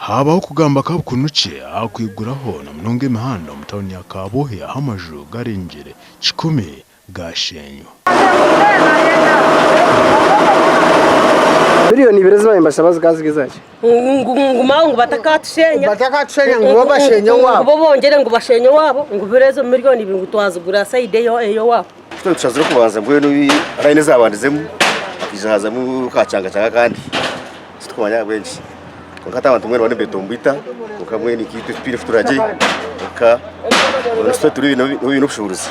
habaho kugamba kabukunuce akwiguraho na mnonge mihanda mu town ya Kabohe Amaju garengere chikome gaashenywa miliyoni ibirezi mbashabaza gazigizaje ngo batakatusenya ngo bashenye wabo bo bongere ngo bashenye wabo ngo birezo miliyoni 2 ngo twazugura side eyo wabo twashazira kubanza ngo no arayine zabandizemo ijahaza mu kacanga cyanga kandi twanya benshi ngata abantu mwe bane betombita ukamwe ni kitu spire futuraje uka urusto turi no bushuruzi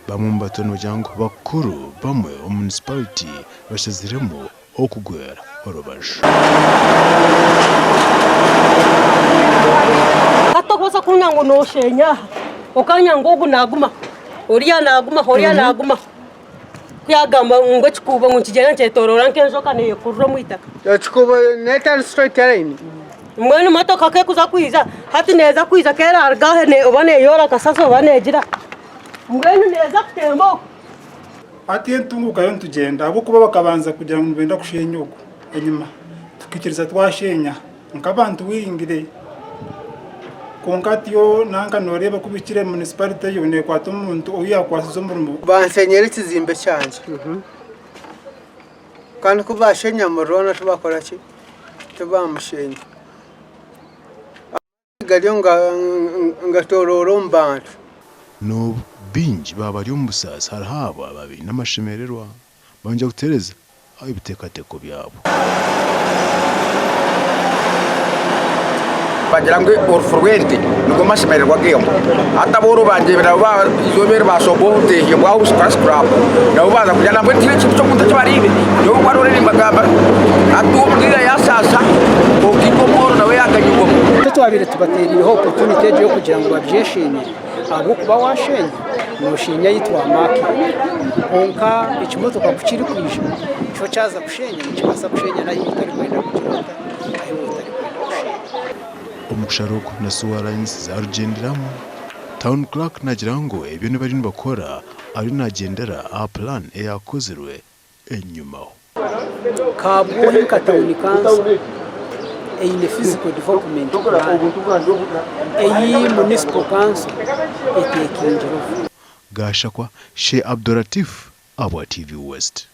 bamwe mbatono jango bakuru bamwe municipality bashaziremo okugwera orobasho atokoza kunyango no shenya okanyango gunaguma oriya naguma kuyagamba ngo chikuba ngo kijana cyetorora nkenzo kane kurro muitaka chikuba netal straight terrain mwene matoka ke kuza kwiza hati neza kwiza kera argahe ne obane yora kasaso banegira mwene neza kutembo ati entunguka yo ntugenda abo kuba bakabanza kugira ngo benda kushenyuko enyuma tukikiriza twashenya nkabantu wiringire konkatiyo nanga noreba kubikire municipality yone kwato umuntu uyakwasizo mu bansenyera ikizimbe cyanje kandi kubashenya murona tubakora ki tubamushenya gariyo ngatororo mbantu no binji babari umusasa harahaba babi n'amashemererwa banje gutereza aho ibitekateko byabo bagira ngo orfurwente nuko mashemererwa gembo ataboro banje baba izobere basobote yebwa uscrap nabo baza kujana ngo tire cyo kunta cyaribe yo kwarore mbagamba atubwira yasasa okiko moro nawe yakanyuko twabire tubatera opportunity yo kugira ngo babyeshine abo kuba washenye no shinya yitwa maki onka ikimoto kwa kuchiri kwisha cyo cyaza kushenya nikibasa kushenya nayo itari kwenda kugira umusharuko na suwaranyisi za rugenderamo town clerk nagirango ibintu bari bakora ari nagendera a plan yakozerwe enyuma Kabohe town council in physical development municipal council gashakwa she Abduratif Abwa TV West.